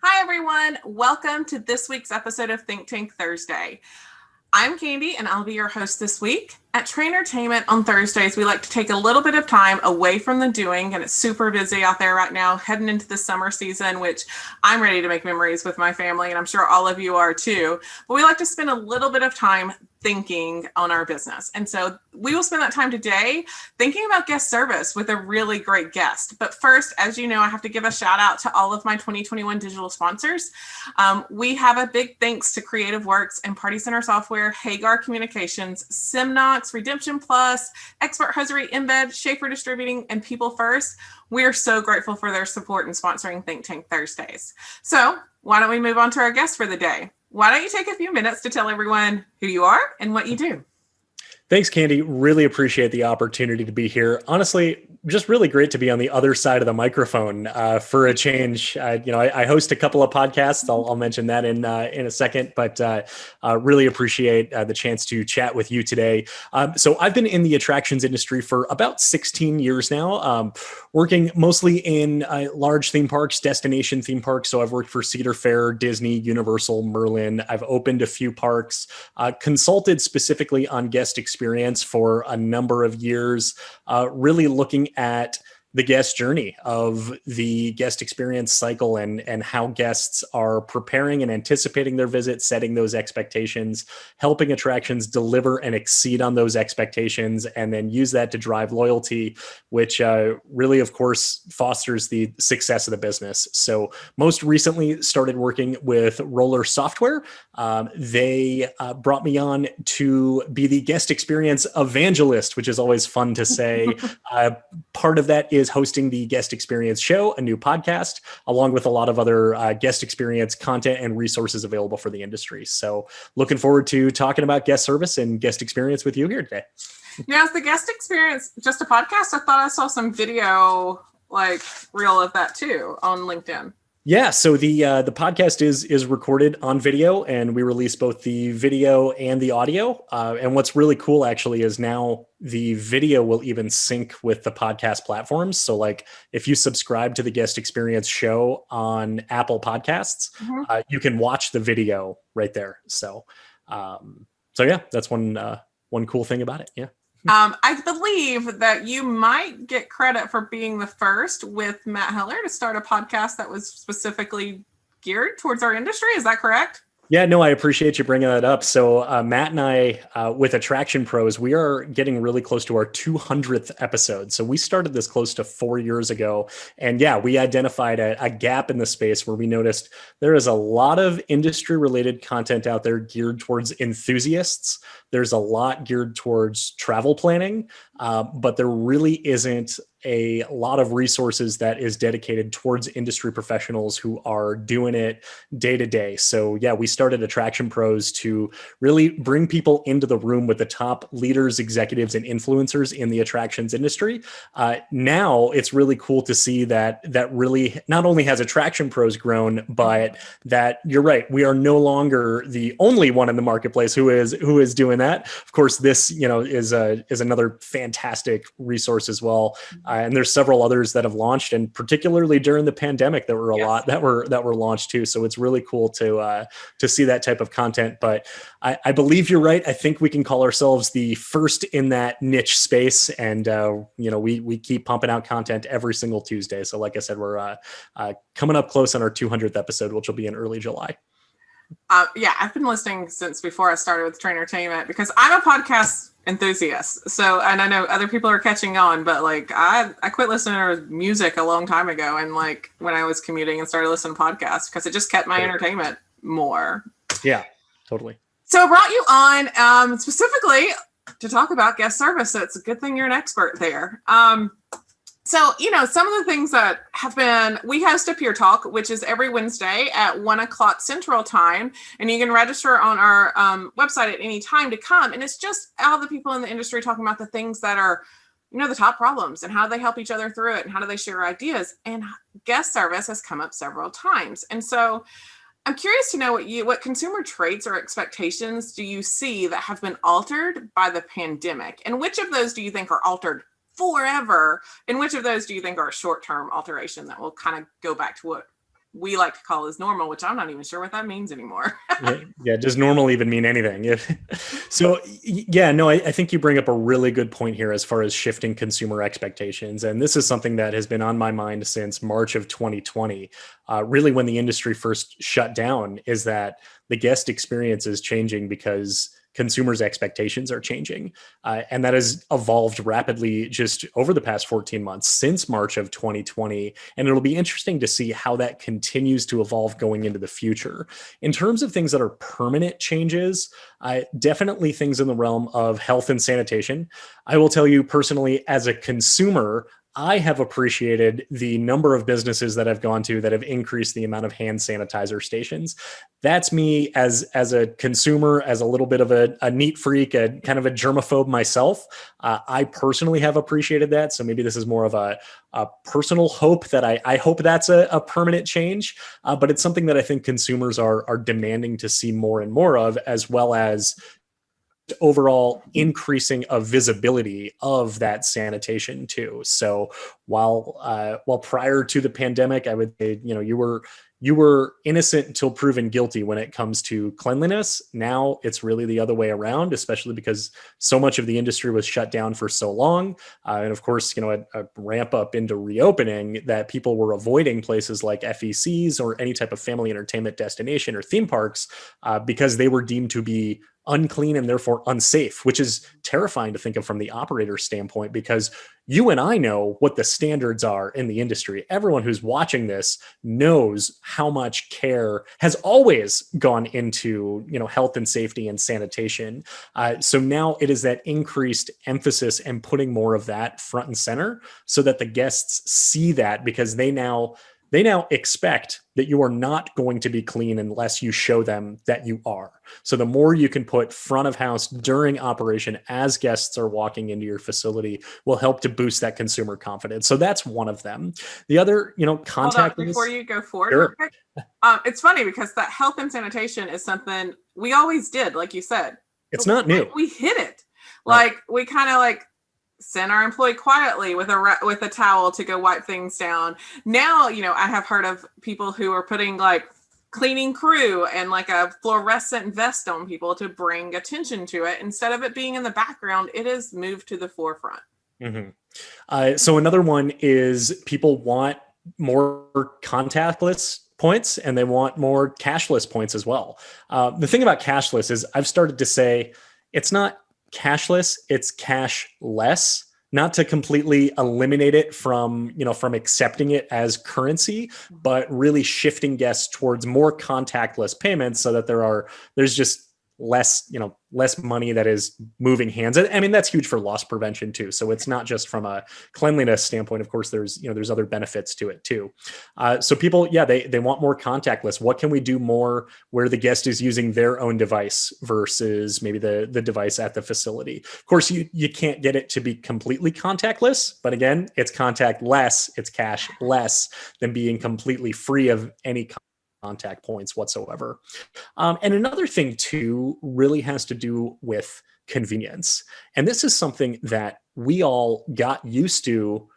Hi, everyone. Welcome to this week's episode of Think Tank Thursday. I'm Candi, and I'll be your host this week. At TrainerTainment on Thursdays, we like to take a little bit of time away from the doing, and it's super busy out there right now, heading into the summer season, which I'm ready to make memories with my family, and I'm sure all of you are too. But we like to spend a little bit of time thinking on our business. And so we will spend that time today thinking about guest service with a really great guest. But first, as you know, I have to give a shout out to all of my 2021 digital sponsors. We have a big thanks to Creative Works and Party Center Software, Hagar Communications, Simnox, Redemption Plus, Expert Hosiery, Embed, Schaefer Distributing, and People First. We are so grateful for their support in sponsoring Think Tank Thursdays. So why don't we move on to our guest for the day? Why don't you take a few minutes to tell everyone who you are and what you do? Thanks, Candi. Really appreciate the opportunity to be here. Honestly, just really great to be on the other side of the microphone for a change. I host a couple of podcasts. I'll mention that in a second, but really appreciate the chance to chat with you today. So I've been in the attractions industry for about 16 years now, working mostly in large theme parks, destination theme parks. So I've worked for Cedar Fair, Disney, Universal, Merlin. I've opened a few parks, consulted specifically on guest experience for a number of years, really looking at the guest journey of the guest experience cycle and how guests are preparing and anticipating their visit, setting those expectations, helping attractions deliver and exceed on those expectations, and then use that to drive loyalty, which really, of course, fosters the success of the business. So most recently started working with Roller Software. They brought me on to be the guest experience evangelist, which is always fun to say. Part of that is hosting the Guest Experience Show, a new podcast, along with a lot of other guest experience content and resources available for the industry. So looking forward to talking about guest service and guest experience with you here today. Now, is the guest experience just a podcast? I thought I saw some video reel of that too on LinkedIn. Yeah, so the podcast is recorded on video, and we release both the video and the audio. And what's really cool actually is now the video will even sync with the podcast platforms. So like if you subscribe to the Guest Experience Show on Apple Podcasts, you can watch the video right there. So yeah, that's one cool thing about it. Yeah. I believe that you might get credit for being the first with Matt Heller to start a podcast that was specifically geared towards our industry. Is that correct? Yeah, no, I appreciate you bringing that up. So Matt and I, with Attraction Pros, we are getting really close to our 200th episode. So we started this close to 4 years ago. And yeah, we identified a gap in the space where we noticed there is a lot of industry-related content out there geared towards enthusiasts. There's a lot geared towards travel planning, but there really isn't a lot of resources that is dedicated towards industry professionals who are doing it day to day. So yeah, we started Attraction Pros to really bring people into the room with the top leaders, executives, and influencers in the attractions industry. Now it's really cool to see that really not only has Attraction Pros grown, but that you're right, we are no longer the only one in the marketplace who is doing that. Of course, this is another fantastic resource as well. And there's several others that have launched, and particularly during the pandemic, there were a lot that were launched too. So it's really cool to see that type of content. But I believe you're right. I think we can call ourselves the first in that niche space, and we keep pumping out content every single Tuesday. So like I said, we're coming up close on our 200th episode, which will be in early July. Yeah, I've been listening since before I started with TrainerTainment because I'm a podcast enthusiast. So, and I know other people are catching on, but I quit listening to music a long time ago, and when I was commuting and started listening to podcasts because it just kept my entertainment more. Yeah, totally. So I brought you on specifically to talk about guest service. So it's a good thing you're an expert there. So, some of the things that have been, we host a peer talk, which is every Wednesday at 1:00 Central Time. And you can register on our website at any time to come. And it's just all the people in the industry talking about the things that are, the top problems and how they help each other through it and how do they share ideas. And guest service has come up several times. And so I'm curious to know what consumer traits or expectations do you see that have been altered by the pandemic? And which of those do you think are altered forever? And which of those do you think are a short-term alteration that will kind of go back to what we like to call as normal, which I'm not even sure what that means anymore. Yeah. Does normal even mean anything? So, yeah, no, I think you bring up a really good point here as far as shifting consumer expectations. And this is something that has been on my mind since March of 2020, really when the industry first shut down, is that the guest experience is changing because consumers' expectations are changing. And that has evolved rapidly just over the past 14 months since March of 2020. And it'll be interesting to see how that continues to evolve going into the future. In terms of things that are permanent changes, definitely things in the realm of health and sanitation. I will tell you personally, as a consumer, I have appreciated the number of businesses that I've gone to that have increased the amount of hand sanitizer stations. That's me as a consumer, as a little bit of a neat freak, a kind of a germaphobe myself. I personally have appreciated that. So maybe this is more of a personal hope that I hope that's a permanent change. But it's something that I think consumers are demanding to see more and more of, as well as overall increasing of visibility of that sanitation too. So while prior to the pandemic, I would say, you were innocent until proven guilty when it comes to cleanliness. Now it's really the other way around, especially because so much of the industry was shut down for so long. And of course, a ramp up into reopening, that people were avoiding places like FECs or any type of family entertainment destination or theme parks because they were deemed to be unclean and therefore unsafe, which is terrifying to think of from the operator standpoint, because you and I know what the standards are in the industry. Everyone who's watching this knows how much care has always gone into, health and safety and sanitation. So now it is that increased emphasis and putting more of that front and center so that the guests see that, because they now expect that you are not going to be clean unless you show them that you are. So the more you can put front of house during operation as guests are walking into your facility will help to boost that consumer confidence. So that's one of them. The other, contact. Hold on, before you go forward, sure. real quick, it's funny because that health and sanitation is something we always did, like you said. It's not new. We hid it. Like we kind of send our employee quietly with a towel to go wipe things down. Now, I have heard of people who are putting cleaning crew and a fluorescent vest on people to bring attention to it. Instead of it being in the background, it is moved to the forefront. Mm-hmm. So another one is people want more contactless points and they want more cashless points as well. The thing about cashless is I've started to say it's not cashless, it's cashless, not to completely eliminate it from accepting it as currency, but really shifting guests towards more contactless payments so that there's just less money that is moving hands. I mean, that's huge for loss prevention too. So it's not just from a cleanliness standpoint. Of course, there's other benefits to it too. So people, they want more contactless. What can we do more where the guest is using their own device versus maybe the device at the facility? Of course, you can't get it to be completely contactless, but again, it's contactless, it's cashless than being completely free of any contact points whatsoever. And another thing too really has to do with convenience. And this is something that we all got used to,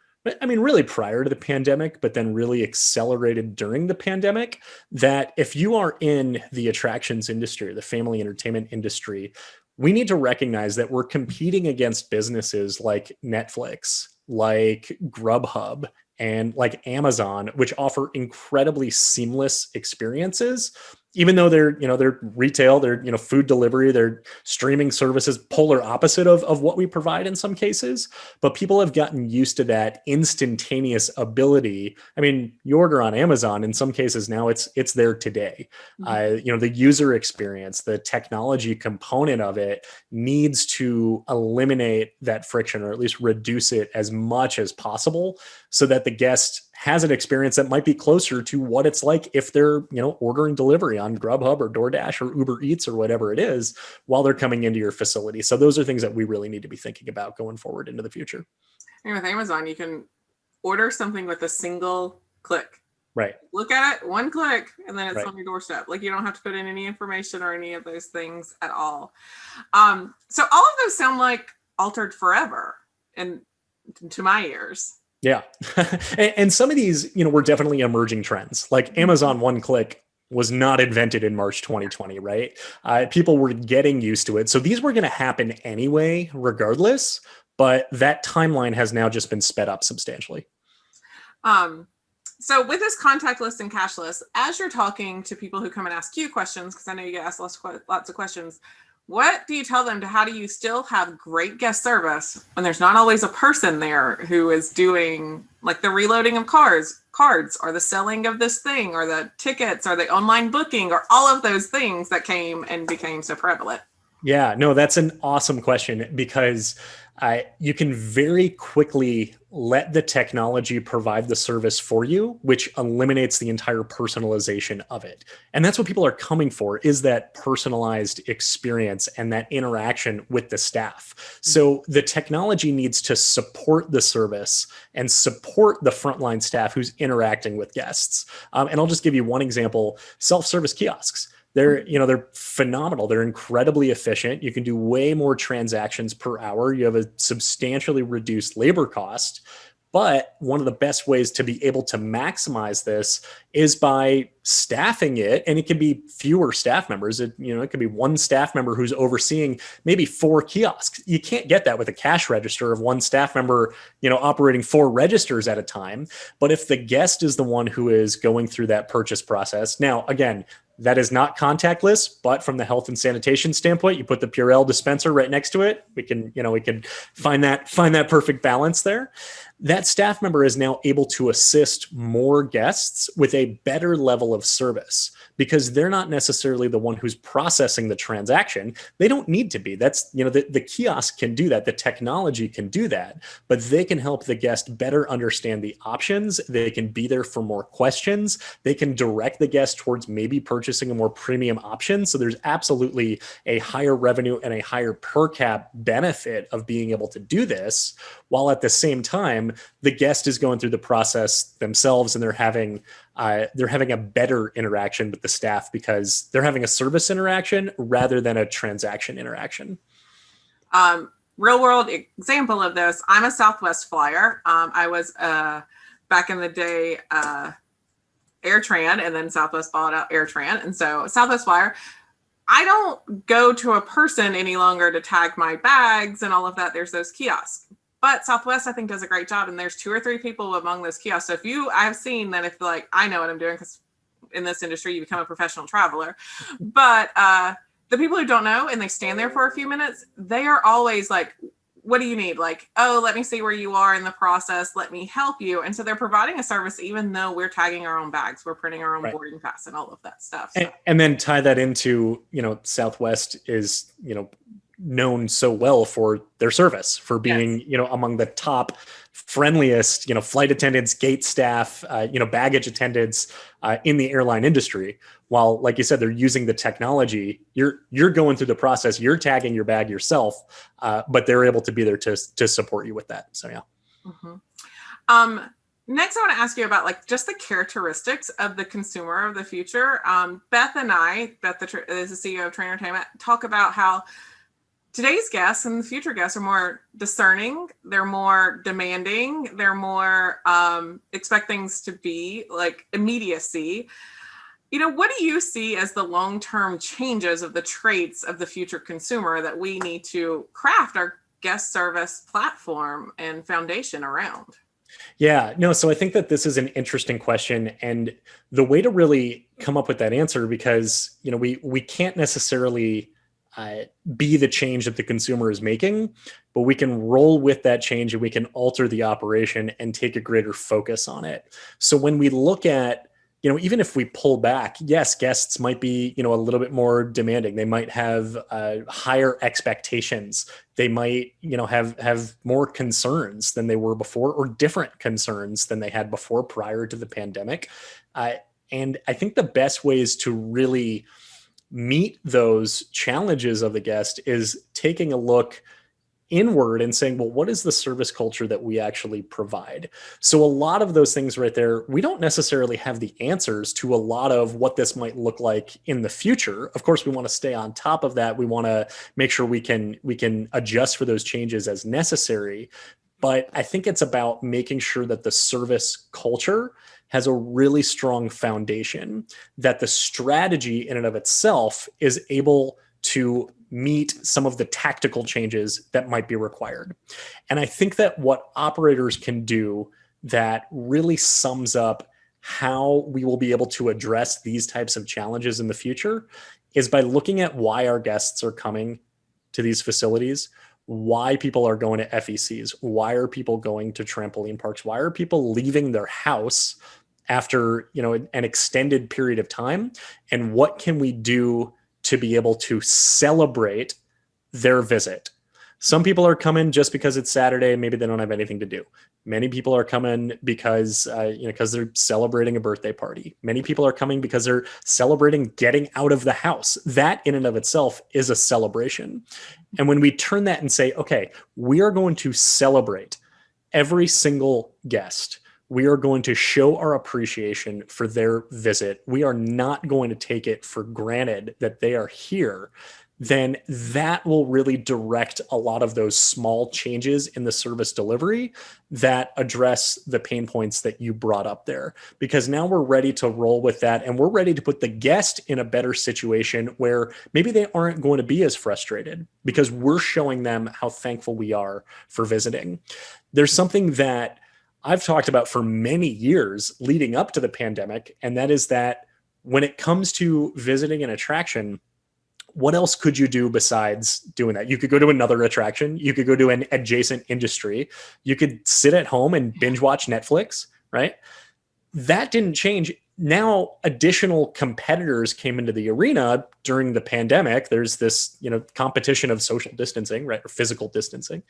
I mean, really prior to the pandemic, but then really accelerated during the pandemic, that if you are in the attractions industry, the family entertainment industry, we need to recognize that we're competing against businesses like Netflix, like Grubhub, and like Amazon, which offer incredibly seamless experiences, even though they're retail, they're food delivery, they're streaming services, polar opposite of what we provide in some cases. But people have gotten used to that instantaneous ability. I mean, you order on Amazon, in some cases now it's there today. The user experience, the technology component of it needs to eliminate that friction, or at least reduce it as much as possible, so that the guest has an experience that might be closer to what it's like if they're, ordering delivery on Grubhub or DoorDash or Uber Eats or whatever it is while they're coming into your facility. So those are things that we really need to be thinking about going forward into the future. And with Amazon, you can order something with a single click. Right. Look at it, one click, and then it's on your doorstep. You don't have to put in any information or any of those things at all. So all of those sound like altered forever, and to my ears. Yeah. And some of these, were definitely emerging trends. Like Amazon one click was not invented in March 2020, right? People were getting used to it. So these were going to happen anyway, regardless. But that timeline has now just been sped up substantially. Um, so with this contactless and cashless, as you're talking to people who come and ask you questions, because I know you get asked lots of questions, what do you tell them to how do you still have great guest service when there's not always a person there who is doing like the reloading of cards or the selling of this thing or the tickets or the online booking or all of those things that came and became so prevalent? Yeah, no, that's an awesome question because you can very quickly let the technology provide the service for you, which eliminates the entire personalization of it. And that's what people are coming for, is that personalized experience and that interaction with the staff. So the technology needs to support the service and support the frontline staff who's interacting with guests. And I'll just give you one example: self-service kiosks. They're phenomenal. They're incredibly efficient. You can do way more transactions per hour. You have a substantially reduced labor cost. But one of the best ways to be able to maximize this is by staffing it. And it can be fewer staff members. It could be one staff member who's overseeing maybe 4 kiosks. You can't get that with a cash register of one staff member, operating 4 registers at a time. But if the guest is the one who is going through that purchase process, now, again, that is not contactless, but from the health and sanitation standpoint, you put the Purell dispenser right next to it. We can find that perfect balance there. That staff member is now able to assist more guests with a better level of service because they're not necessarily the one who's processing the transaction. They don't need to be. That's, the kiosk can do that. The technology can do that, but they can help the guest better understand the options. They can be there for more questions. They can direct the guest towards maybe purchasing a more premium option. So there's absolutely a higher revenue and a higher per cap benefit of being able to do this, while at the same time, the guest is going through the process themselves and they're having a better interaction with the staff because they're having a service interaction rather than a transaction interaction. Real world example of this: I'm a Southwest flyer. I was back in the day AirTran, and then Southwest bought out AirTran, and so Southwest flyer. I don't go to a person any longer to tag my bags and all of that. There's those kiosks. But Southwest, I think, does a great job. And there's 2 or 3 people among those kiosks. So I've seen that if I know what I'm doing, because in this industry, you become a professional traveler. But the people who don't know and they stand there for a few minutes, they are always like, what do you need? Like, oh, let me see where you are in the process. Let me help you. And so they're providing a service, even though we're tagging our own bags, we're printing our own boarding pass and all of that stuff. So. And then tie that into, Southwest is, known so well for their service, for being, among the top friendliest, flight attendants, gate staff, baggage attendants in the airline industry. While, like you said, they're using the technology, you're going through the process, you're tagging your bag yourself, but they're able to be there to support you with that. So, yeah. Mm-hmm. Next, I want to ask you about just the characteristics of the consumer of the future. Beth and I, Beth is the CEO of TrainerTainment, talk about how today's guests and the future guests are more discerning. They're more demanding. They're more expect things to be like immediacy. What do you see as the long-term changes of the traits of the future consumer that we need to craft our guest service platform and foundation around? Yeah, no, so I think that this is an interesting question, and the way to really come up with that answer, because, we can't necessarily be the change that the consumer is making, but we can roll with that change and we can alter the operation and take a greater focus on it. So when we look at, even if we pull back, yes, guests might be, a little bit more demanding. They might have higher expectations. They might, have more concerns than they were before, or different concerns than they had before prior to the pandemic. And I think the best ways to really meet those challenges of the guest is taking a look inward and saying, well, what is the service culture that we actually provide? So a lot of those things right there, we don't necessarily have the answers to a lot of what this might look like in the future. Of course, we want to stay on top of that. We want to make sure we can adjust for those changes as necessary. But I think it's about making sure that the service culture has a really strong foundation, that the strategy in and of itself is able to meet some of the tactical changes that might be required. And I think that what operators can do that really sums up how we will be able to address these types of challenges in the future is by looking at why our guests are coming to these facilities, why people are going to FECs, why are people going to trampoline parks, why are people leaving their house after, an extended period of time, and what can we do to be able to celebrate their visit. Some people are coming just because it's Saturday, maybe they don't have anything to do. Many people are coming because because they're celebrating a birthday party. Many people are coming because they're celebrating getting out of the house. That in and of itself is a celebration. And when we turn that and say, okay, we are going to celebrate every single guest, we are going to show our appreciation for their visit, we are not going to take it for granted that they are here, then that will really direct a lot of those small changes in the service delivery that address the pain points that you brought up there. Because now we're ready to roll with that, and we're ready to put the guest in a better situation where maybe they aren't going to be as frustrated because we're showing them how thankful we are for visiting. There's something that I've talked about for many years leading up to the pandemic, and that is that when it comes to visiting an attraction, what else could you do besides doing that? You could go to another attraction. You could go to an adjacent industry. You could sit at home and binge watch Netflix, right? That didn't change. Now, additional competitors came into the arena during the pandemic. There's this, competition of social distancing, right? Or physical distancing.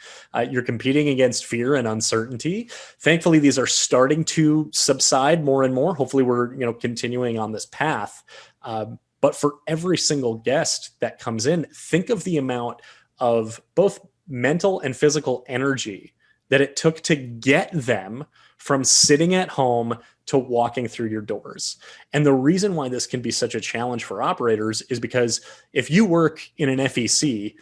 You're competing against fear and uncertainty. Thankfully, these are starting to subside more and more. Hopefully we're, continuing on this path. But for every single guest that comes in, think of the amount of both mental and physical energy that it took to get them from sitting at home to walking through your doors. And the reason why this can be such a challenge for operators is because if you work in an FEC,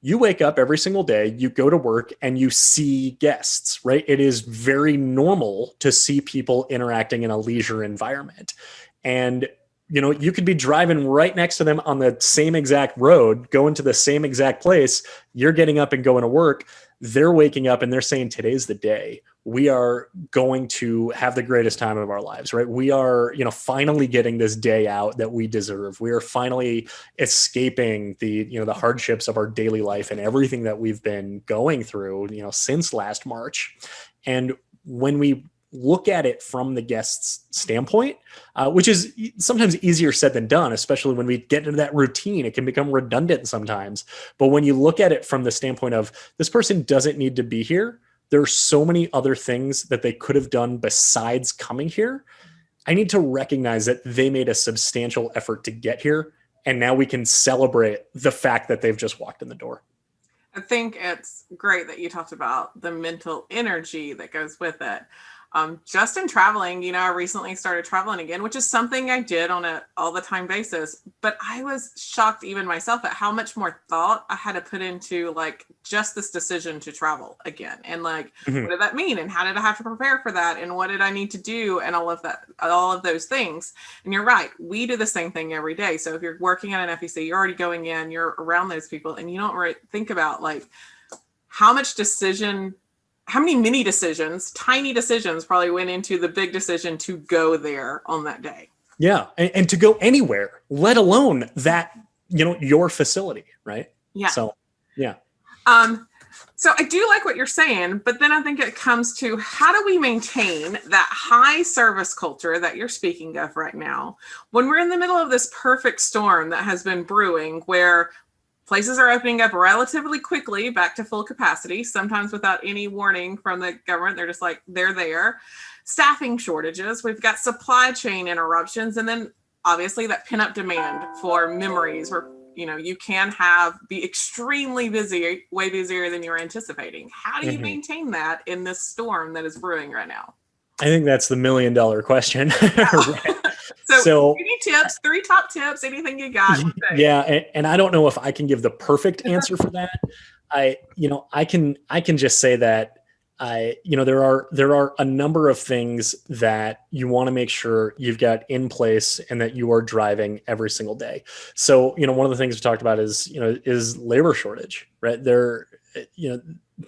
you wake up every single day, you go to work, and you see guests, right? It is very normal to see people interacting in a leisure environment. And you could be driving right next to them on the same exact road, going to the same exact place. You're getting up and going to work. They're waking up and they're saying, today's the day. We are going to have the greatest time of our lives, right? We are, finally getting this day out that we deserve. We are finally escaping the hardships of our daily life and everything that we've been going through, since last March. And when we look at it from the guest's standpoint, which is sometimes easier said than done, especially when we get into that routine, it can become redundant sometimes. But when you look at it from the standpoint of this person doesn't need to be here, there are so many other things that they could have done besides coming here. I need to recognize that they made a substantial effort to get here. And now we can celebrate the fact that they've just walked in the door. I think it's great that you talked about the mental energy that goes with it. Just in traveling, I recently started traveling again, which is something I did on an all the time basis. But I was shocked even myself at how much more thought I had to put into just this decision to travel again. And what did that mean? And how did I have to prepare for that? And what did I need to do? And all of that, all of those things. And you're right. We do the same thing every day. So if you're working at an FEC, you're already going in, you're around those people, and you don't really think about how many mini decisions, tiny decisions probably went into the big decision to go there on that day. Yeah. And to go anywhere, let alone that, your facility, right? Yeah. So, yeah. So I do like what you're saying, but then I think it comes to how do we maintain that high service culture that you're speaking of right now when we're in the middle of this perfect storm that has been brewing where places are opening up relatively quickly back to full capacity, sometimes without any warning from the government. They're just they're there. Staffing shortages. We've got supply chain interruptions. And then obviously that pent-up demand for memories where, you can be extremely busy, way busier than you're anticipating. How do you maintain that in this storm that is brewing right now? I think that's the $1 million question. So any tips, 3 top tips, anything you got? Yeah. And I don't know if I can give the perfect answer for that. I can just say that there are a number of things that you want to make sure you've got in place and that you are driving every single day. So, one of the things we talked about is labor shortage, right? You know,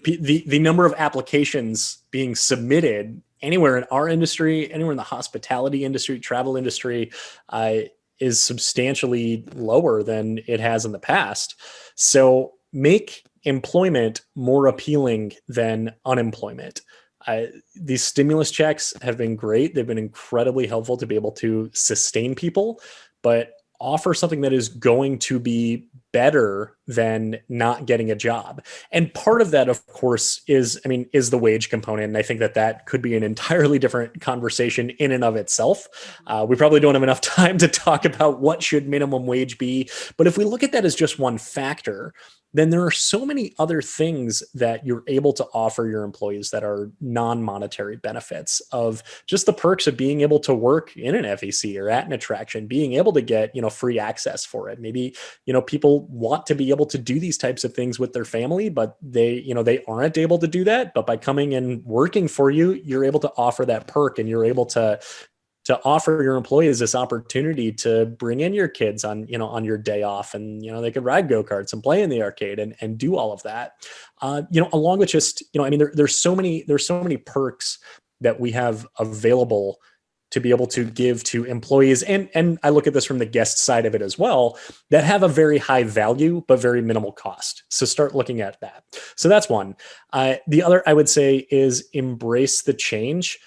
the number of applications being submitted anywhere in our industry, anywhere in the hospitality industry, travel industry, is substantially lower than it has in the past. So make employment more appealing than unemployment. These stimulus checks have been great. They've been incredibly helpful to be able to sustain people, but offer something that is going to be better than not getting a job. And part of that, of course, is the wage component. And I think that could be an entirely different conversation in and of itself. We probably don't have enough time to talk about what should minimum wage be. But if we look at that as just one factor, then there are so many other things that you're able to offer your employees that are non-monetary benefits of just the perks of being able to work in an FEC or at an attraction, being able to get, free access for it. Maybe, people want to be able to do these types of things with their family, but they aren't able to do that. But by coming and working for you, you're able to offer that perk, and you're able to offer your employees this opportunity to bring in your kids on your day off, and they could ride go-karts and play in the arcade and do all of that, along with just there's so many perks that we have available to be able to give to employees, and I look at this from the guest side of it as well, that have a very high value but very minimal cost. So start looking at that. So that's one. The other I would say is embrace the change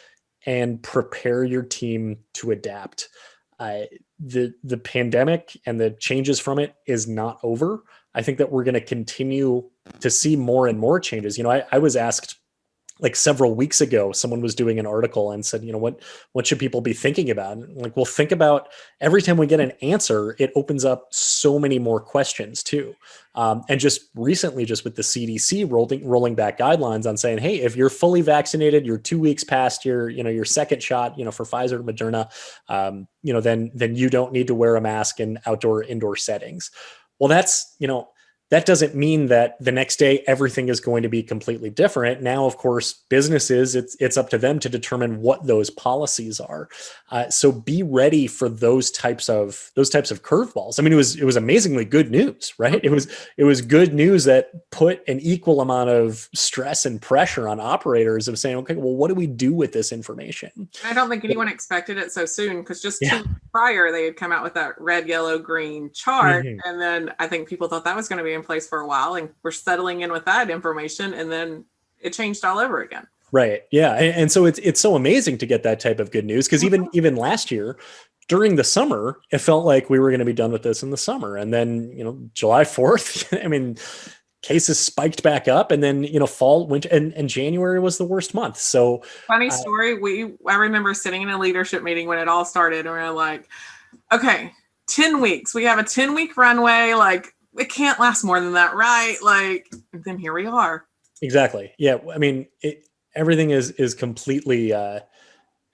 and prepare your team to adapt. The pandemic and the changes from it is not over. I think that we're going to continue to see more and more changes. I was asked like several weeks ago, someone was doing an article and said, what should people be thinking about? And well, think about every time we get an answer, it opens up so many more questions too. And just recently, just with the CDC rolling back guidelines on saying, hey, if you're fully vaccinated, you're 2 weeks past your second shot, for Pfizer or Moderna, then you don't need to wear a mask in indoor settings. Well, that doesn't mean that the next day everything is going to be completely different. Now, of course, businesses, it's up to them to determine what those policies are. So be ready for those types of curveballs. It was amazingly good news, right? It was good news that put an equal amount of stress and pressure on operators of saying, okay, well, what do we do with this information? I don't think anyone expected it so soon, because just 2 weeks prior they had come out with that red, yellow, green chart, and then I think people thought that was going to be in place for a while, and we're settling in with that information, and then it changed all over again. Right. Yeah. And so it's so amazing to get that type of good news, because even last year during the summer, it felt like we were going to be done with this in the summer. And then, July 4th, cases spiked back up, and then, fall, winter, and January was the worst month. So funny story. I remember sitting in a leadership meeting when it all started, and we were like, okay, 10 weeks, we have a 10-week runway. Like, it can't last more than that, right? Like, then here we are. Exactly. Yeah. Everything is completely,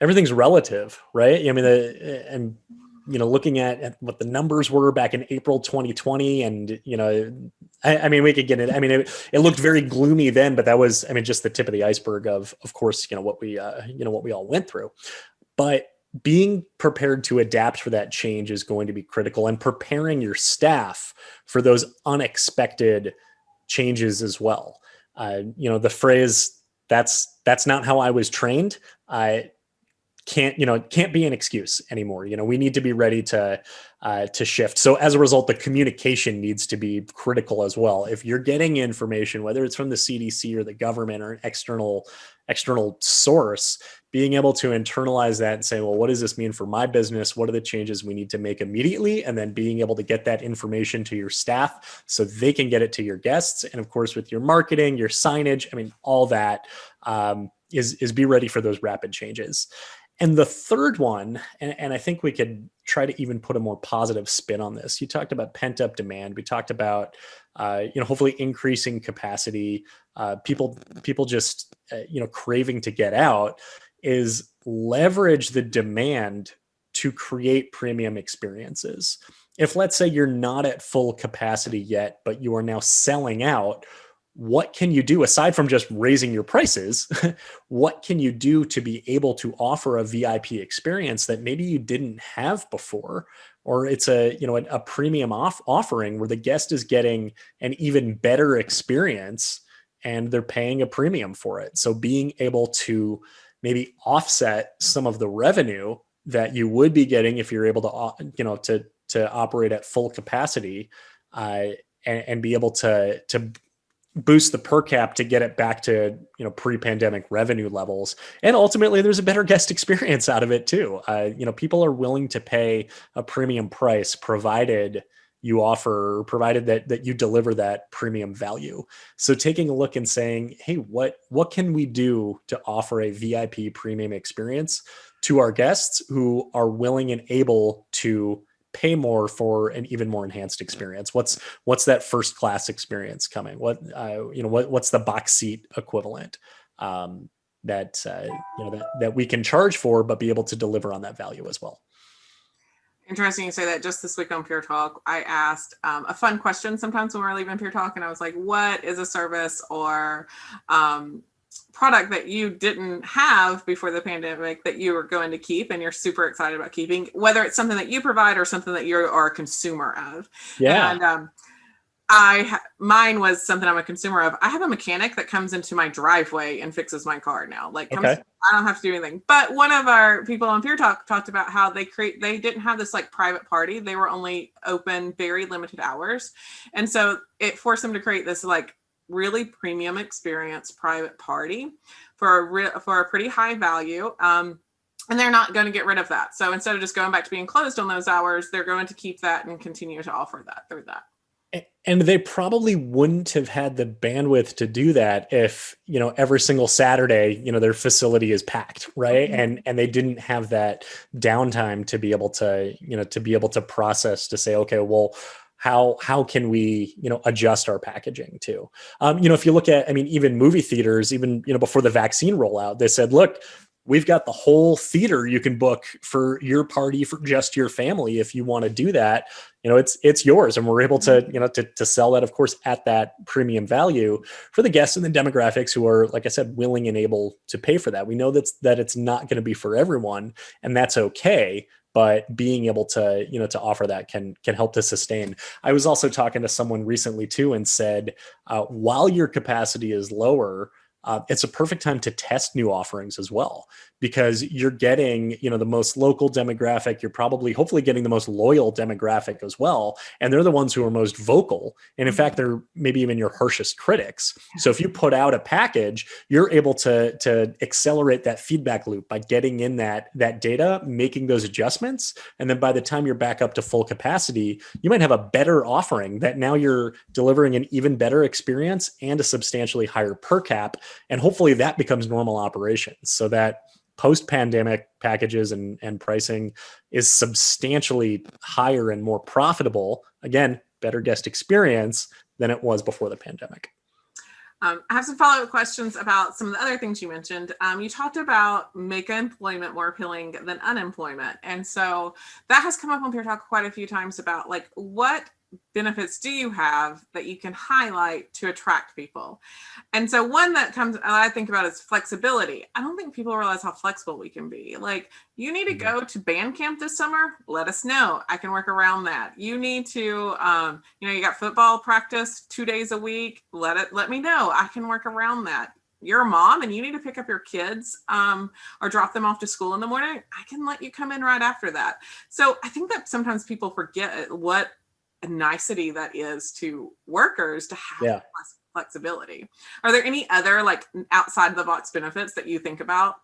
everything's relative, right? Looking at what the numbers were back in April 2020, and, we could get it. It looked very gloomy then, but that was, just the tip of the iceberg of course, what we all went through. But being prepared to adapt for that change is going to be critical, and preparing your staff for those unexpected changes as well. The phrase, that's not how I was trained, can't be an excuse anymore. We need to be ready to shift. So as a result, the communication needs to be critical as well. If you're getting information, whether it's from the CDC or the government or an external source, being able to internalize that and say, well, what does this mean for my business? What are the changes we need to make immediately? And then being able to get that information to your staff so they can get it to your guests. And of course, with your marketing, your signage, all that is be ready for those rapid changes. And the third one, and I think we could try to even put a more positive spin on this. You talked about pent-up demand. We talked about, hopefully increasing capacity. People just, craving to get out, is leverage the demand to create premium experiences. If, let's say, you're not at full capacity yet, but you are now selling out, what can you do aside from just raising your prices? What can you do to be able to offer a VIP experience that maybe you didn't have before? Or it's a premium offering where the guest is getting an even better experience and they're paying a premium for it. So being able to maybe offset some of the revenue that you would be getting if you're able to operate at full capacity, and be able to boost the per cap to get it back to pre-pandemic revenue levels, and ultimately there's a better guest experience out of it too. People are willing to pay a premium price provided that you deliver that premium value. So taking a look and saying, hey, what can we do to offer a VIP premium experience to our guests who are willing and able to pay more for an even more enhanced experience? What's that first class experience coming? What's the box seat equivalent that we can charge for, but be able to deliver on that value as well? Interesting you say that. Just this week on Pure Talk, I asked a fun question sometimes when we're leaving Pure Talk, and I was like, what is a service or product that you didn't have before the pandemic that you were going to keep and you're super excited about keeping, whether it's something that you provide or something that you are a consumer of? Yeah. And mine was something I'm a consumer of. I have a mechanic that comes into my driveway and fixes my car now. I don't have to do anything. But one of our people on Pure Talk talked about how they didn't have this private party. They were only open very limited hours. And so it forced them to create this really premium experience private party for a pretty high value. And they're not going to get rid of that. So instead of just going back to being closed on those hours, they're going to keep that and continue to offer that through that. And they probably wouldn't have had the bandwidth to do that if, every single Saturday, their facility is packed, right? Mm-hmm. And they didn't have that downtime to be able to process, to say, okay, well, how can we, adjust our packaging too? If you look at, even movie theaters, even, before the vaccine rollout, they said, look, we've got the whole theater you can book for your party, for just your family. If you want to do that, it's yours. And we're able to, to sell that, of course, at that premium value for the guests and the demographics who are, like I said, willing and able to pay for that. We know that it's not going to be for everyone, and that's okay. But being able to, to offer that can help to sustain. I was also talking to someone recently too, and said, while your capacity is lower, it's a perfect time to test new offerings as well, because you're getting, the most local demographic. You're probably, hopefully, getting the most loyal demographic as well. And they're the ones who are most vocal. And in fact, they're maybe even your harshest critics. So if you put out a package, you're able to accelerate that feedback loop by getting in that data, making those adjustments. And then by the time you're back up to full capacity, you might have a better offering that now you're delivering an even better experience and a substantially higher per cap. And hopefully that becomes normal operations, so that post-pandemic packages and pricing is substantially higher and more profitable. Again, better guest experience than it was before the pandemic. I have some follow-up questions about some of the other things you mentioned. You talked about make employment more appealing than unemployment. And so that has come up on Pure Talk quite a few times about what benefits do you have that you can highlight to attract people? And so one that I think about is flexibility. I don't think people realize how flexible we can be. You need to go to band camp this summer, let us know. I can work around that. You need to, you got football practice 2 days a week. Let me know. I can work around that. You're a mom and you need to pick up your kids or drop them off to school in the morning. I can let you come in right after that. So I think that sometimes people forget what a nicety that is to workers to have flexibility. Are there any other outside the box benefits that you think about?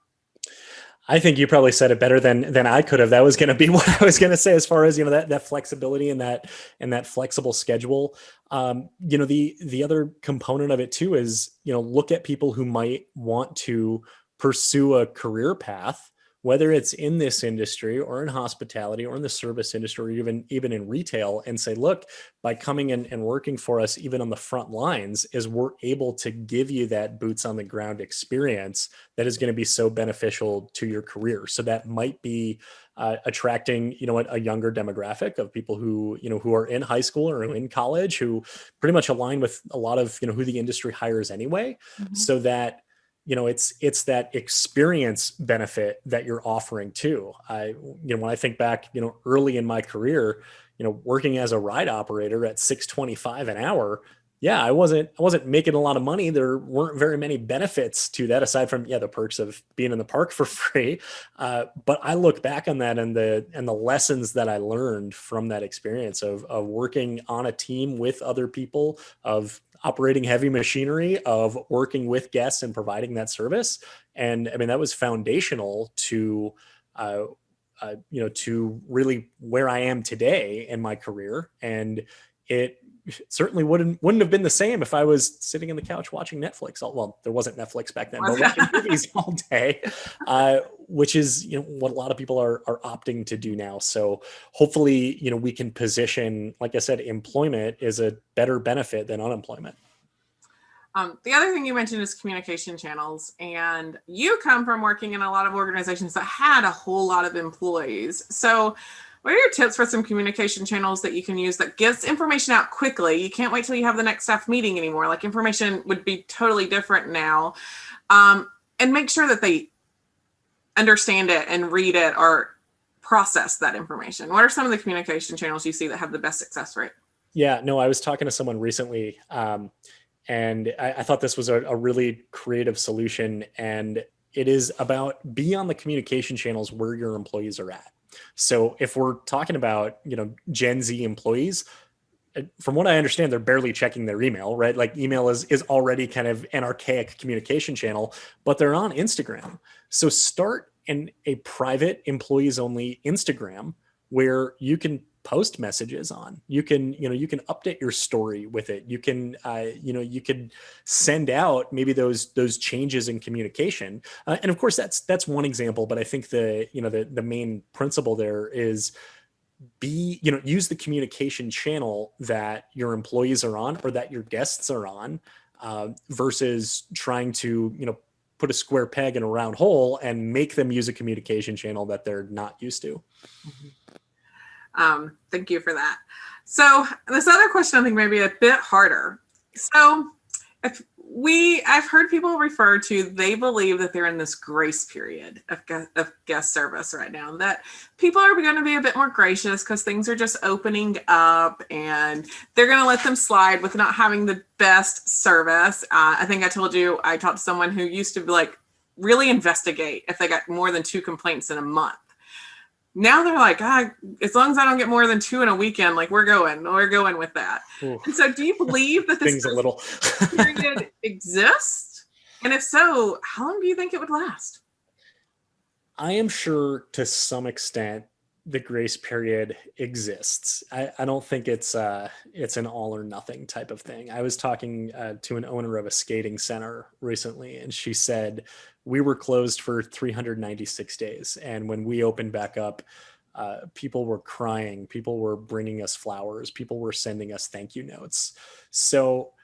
I think you probably said it better than I could have. That was going to be what I was going to say, as far as, that flexibility and that flexible schedule. The other component of it too is, look at people who might want to pursue a career path, whether it's in this industry or in hospitality or in the service industry, or even in retail, and say, look, by coming in and working for us, even on the front lines, is we're able to give you that boots on the ground experience that is going to be so beneficial to your career. So that might be, attracting, a younger demographic of people who, who are in high school or in college, who pretty much align with a lot of, who the industry hires anyway. Mhm. So that, it's that experience benefit that you're offering too. When I think back, early in my career, working as a ride operator at 625 an hour, yeah, I wasn't making a lot of money. There weren't very many benefits to that aside from, the perks of being in the park for free. But I look back on that and the lessons that I learned from that experience of working on a team with other people, of operating heavy machinery, of working with guests and providing that service. And I mean, that was foundational to, to really where I am today in my career. And it certainly wouldn't have been the same if I was sitting on the couch watching Netflix. Well, there wasn't Netflix back then, but watching movies all day, which is what a lot of people are opting to do now. So hopefully, we can position, like I said, employment is a better benefit than unemployment. The other thing you mentioned is communication channels, and you come from working in a lot of organizations that had a whole lot of employees. So what are your tips for some communication channels that you can use that gets information out quickly? You can't wait till you have the next staff meeting anymore. Like, information would be totally different now. And make sure that they understand it and read it or process that information. What are some of the communication channels you see that have the best success rate? Yeah, no, I was talking to someone recently, and I thought this was a really creative solution. And it is about be on the communication channels where your employees are at. So if we're talking about, Gen Z employees, from what I understand, they're barely checking their email, right? Like, email is already kind of an archaic communication channel, but they're on Instagram. So start a private employees only Instagram where you can post messages on. You can update your story with it. You can you could send out maybe those changes in communication. And of course that's one example, but I think the main principle there is use the communication channel that your employees are on or that your guests are on, versus trying to put a square peg in a round hole and make them use a communication channel that they're not used to. Thank you for that. So this other question I think may be a bit harder. So I've heard people refer to, they believe that they're in this grace period of guest service right now, that people are going to be a bit more gracious because things are just opening up and they're going to let them slide with not having the best service. I think I told you, I talked to someone who used to be like really investigate if they got more than 2 complaints in a month. Now they're like, as long as I don't get more than 2 in a weekend, like we're going with that. Ooh. And so do you believe that this period exists? And if so, how long do you think it would last? I am sure to some extent the grace period exists. I don't think it's an all or nothing type of thing. I was talking to an owner of a skating center recently, and she said we were closed for 396 days. And when we opened back up, people were crying. People were bringing us flowers. People were sending us thank you notes. So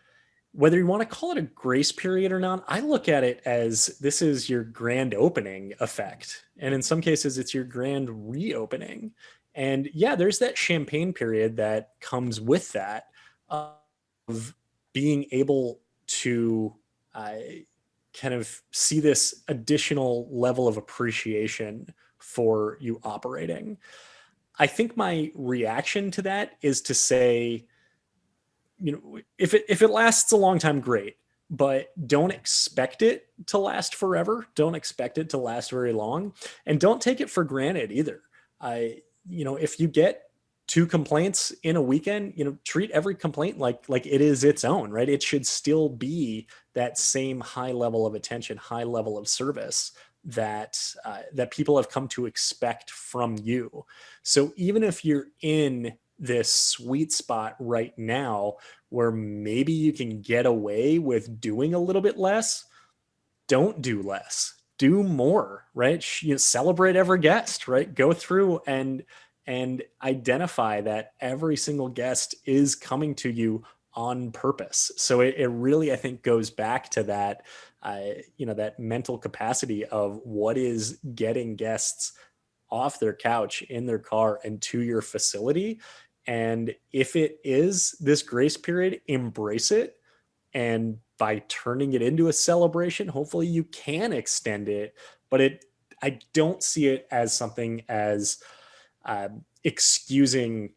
whether you want to call it a grace period or not, I look at it as this is your grand opening effect. And in some cases, it's your grand reopening. And yeah, there's that champagne period that comes with that, of being able to kind of see this additional level of appreciation for you operating. I think my reaction to that is to say, if it lasts a long time, great, but don't expect it to last forever. Don't expect it to last very long, and don't take it for granted either. If you get 2 complaints in a weekend, treat every complaint like it is its own, right? It should still be that same high level of attention, high level of service that people have come to expect from you. So even if you're in this sweet spot right now where maybe you can get away with doing a little bit less, don't do less, do more, right? Celebrate every guest, right? Go through and identify that every single guest is coming to you on purpose. So it really, I think, goes back to that, that mental capacity of what is getting guests off their couch in their car and to your facility. And if it is this grace period, embrace it. And by turning it into a celebration, hopefully you can extend it. But I don't see it as something as excusing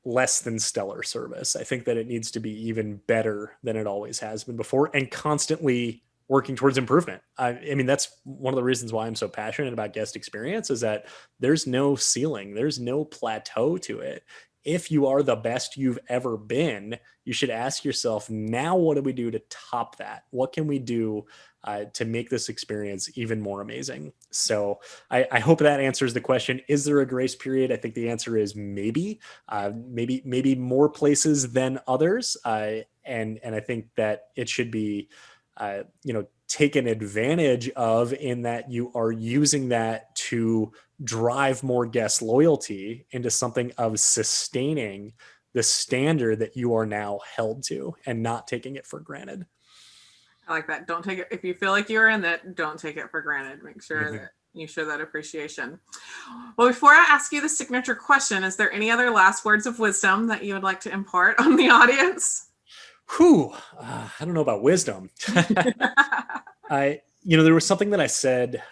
less than stellar service. I think that it needs to be even better than it always has been before, and constantly working towards improvement. I mean, that's one of the reasons why I'm so passionate about guest experience, is that there's no ceiling, there's no plateau to it. If you are the best you've ever been, you should ask yourself, now what do we do to top that? What can we do to make this experience even more amazing? So I hope that answers the question. Is there a grace period? I think the answer is maybe. Maybe more places than others, and I think that it should be, taken advantage of, in that you are using that to drive more guest loyalty into something of sustaining the standard that you are now held to, and not taking it for granted. I like that. Don't take it, if you feel like you're in that, don't take it for granted. Make sure that you show that appreciation. Well, before I ask you the signature question, is there any other last words of wisdom that you would like to impart on the audience? I don't know about wisdom. There was something that I said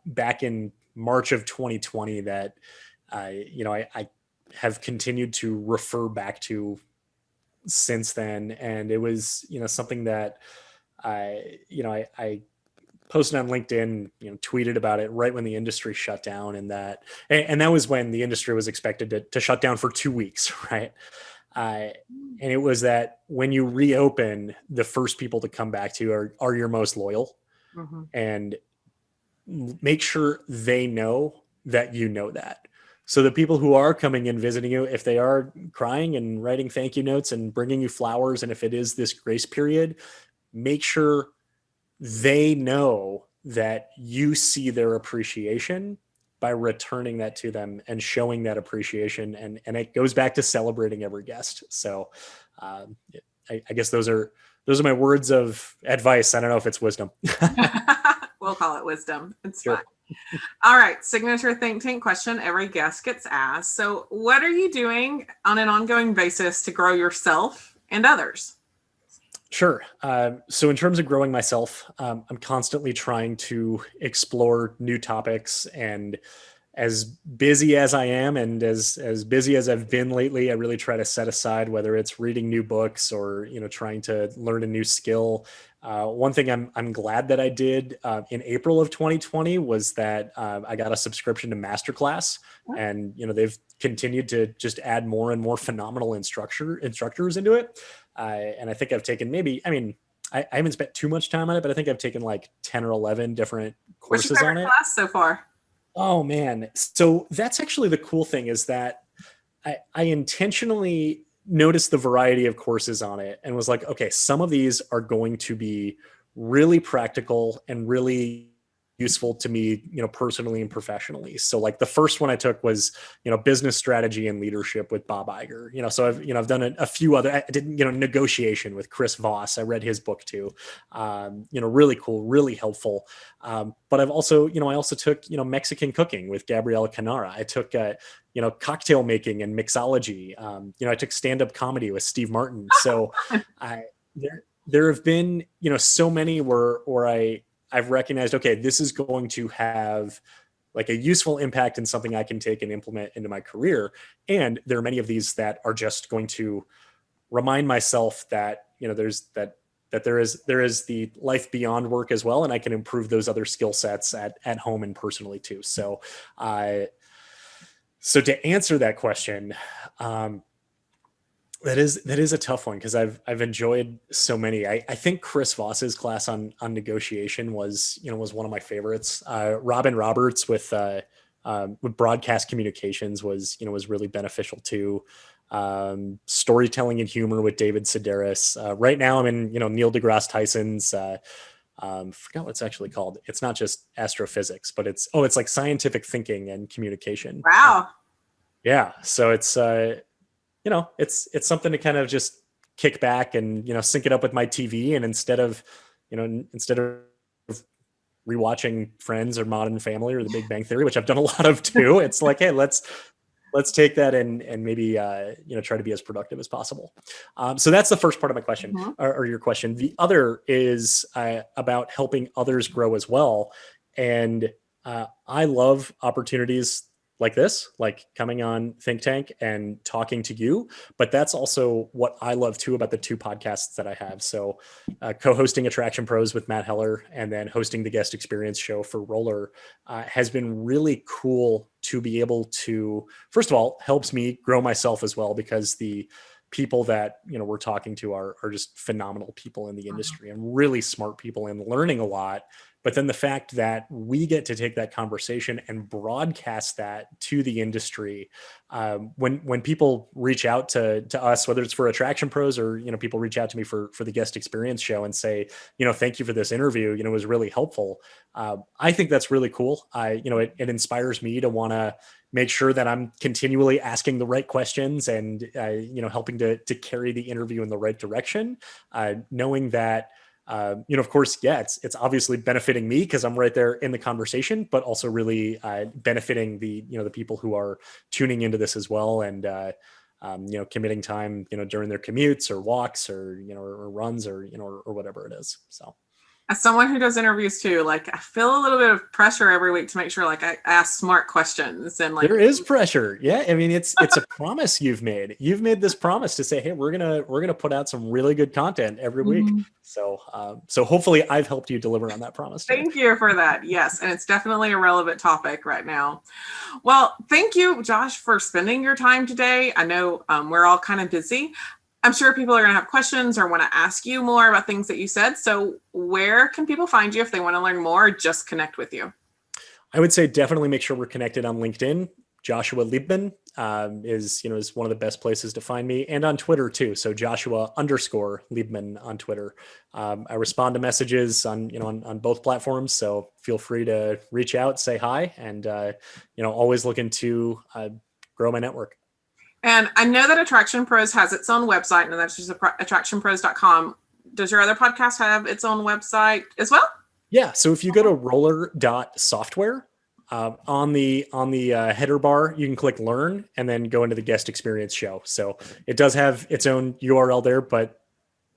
back in March of 2020 that I have continued to refer back to since then. And it was, something that I posted on LinkedIn, tweeted about it right when the industry shut down, and that was when the industry was expected to shut down for 2 weeks. Right. And it was that when you reopen, the first people to come back to you are your most loyal, and make sure they know that you know that. So the people who are coming in visiting you, if they are crying and writing thank you notes and bringing you flowers, and if it is this grace period, make sure they know that you see their appreciation by returning that to them and showing that appreciation. And it goes back to celebrating every guest. So I guess those are my words of advice. I don't know if it's wisdom. We'll call it wisdom. It's Sure. fine. All right. Signature Think Tank question every guest gets asked. So what are you doing on an ongoing basis to grow yourself and others? Sure. So in terms of growing myself, I'm constantly trying to explore new topics. And as busy as I am, and as busy as I've been lately, I really try to set aside, whether it's reading new books or trying to learn a new skill. One thing I'm glad that I did in April of 2020 was that I got a subscription to Masterclass, and they've continued to just add more and more phenomenal instructors into it. And I think I've taken I haven't spent too much time on it, but I think I've taken like 10 or 11 different courses What's your on it. class so far? Oh man. So that's actually the cool thing, is that I intentionally noticed the variety of courses on it and was like, okay, some of these are going to be really practical and really useful to me, personally and professionally. So like the first one I took was, business strategy and leadership with Bob Iger. So I've done a few other, I did, negotiation with Chris Voss. I read his book too. Really cool, really helpful. But I've also, I also took, Mexican cooking with Gabriela Canara. I took, cocktail making and mixology. I took stand-up comedy with Steve Martin. So there have been, so many where I've recognized, okay, this is going to have like a useful impact and something I can take and implement into my career. And there are many of these that are just going to remind myself that, there is the life beyond work as well. And I can improve those other skill sets at home and personally too. So to answer that question, that is a tough one, because I've enjoyed so many. I think Chris Voss's class on negotiation was one of my favorites. Robin Roberts with broadcast communications was really beneficial too. Storytelling and humor with David Sedaris. Right now I'm in Neil deGrasse Tyson's forgot what it's actually called. It's not just astrophysics, but it's like scientific thinking and communication. Wow. Yeah. So it's it's something to kind of just kick back and, sync it up with my TV. And instead of rewatching Friends or Modern Family or The Big Bang Theory, which I've done a lot of too. It's like, hey, let's take that and maybe try to be as productive as possible. So that's the first part of my question, or your question. The other is about helping others grow as well. And I love opportunities like this, like coming on ThinkTank and talking to you. But that's also what I love too about the two podcasts that I have. So co-hosting Attraction Pros with Matt Heller and then hosting the guest experience show for Roller has been really cool to be able to, first of all, helps me grow myself as well, because the people that we're talking to are just phenomenal people in the industry and really smart people and learning a lot. But then the fact that we get to take that conversation and broadcast that to the industry, when people reach out to us, whether it's for Attraction Pros or people reach out to me for the guest experience show and say, thank you for this interview, it was really helpful. I think that's really cool. It inspires me to want to make sure that I'm continually asking the right questions and helping to carry the interview in the right direction, knowing that. Of course, yeah, it's obviously benefiting me because I'm right there in the conversation, but also really benefiting the people who are tuning into this as well, and committing time during their commutes or walks or or runs or or whatever it is. So. As someone who does interviews too, like I feel a little bit of pressure every week to make sure like I ask smart questions, and like there is pressure. Yeah. I mean, it's a promise you've made. You've made this promise to say, hey, we're going to put out some really good content every week. So hopefully I've helped you deliver on that promise today. Thank you for that. Yes. And it's definitely a relevant topic right now. Well, thank you, Josh, for spending your time today. I know we're all kind of busy. I'm sure people are going to have questions or want to ask you more about things that you said. So where can people find you if they want to learn more or just connect with you? I would say definitely make sure we're connected on LinkedIn. Joshua Liebman is one of the best places to find me, and on Twitter too. So Joshua_Liebman on Twitter. I respond to messages on both platforms. So feel free to reach out, say hi, and always looking to grow my network. And I know that Attraction Pros has its own website, and that's just attractionpros.com. Does your other podcast have its own website as well? Yeah. So if you go to roller.software, on the header bar, you can click learn and then go into the guest experience show. So it does have its own URL there, but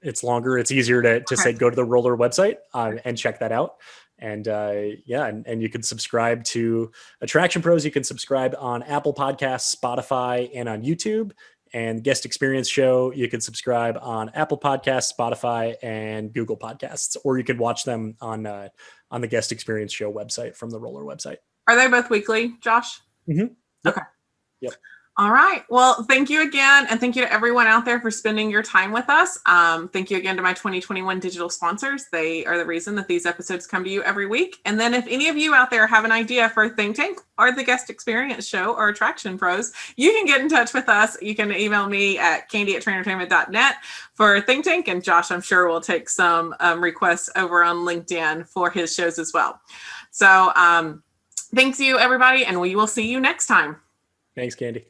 it's longer. It's easier to say, go to the Roller website and check that out. And and you can subscribe to Attraction Pros. You can subscribe on Apple Podcasts, Spotify, and on YouTube. And Guest Experience Show, you can subscribe on Apple Podcasts, Spotify, and Google Podcasts, or you can watch them on the Guest Experience Show website from the Roller website. Are they both weekly, Josh? Mm-hmm. Yep. Okay. Yep. All right. Well, thank you again. And thank you to everyone out there for spending your time with us. Thank you again to my 2021 digital sponsors. They are the reason that these episodes come to you every week. And then if any of you out there have an idea for ThinkTank or the Guest Experience Show or Attraction Pros, you can get in touch with us. You can email me at candi@trainertainment.net for ThinkTank. And Josh, I'm sure, will take some requests over on LinkedIn for his shows as well. So thanks you, everybody. And we will see you next time. Thanks, Candi.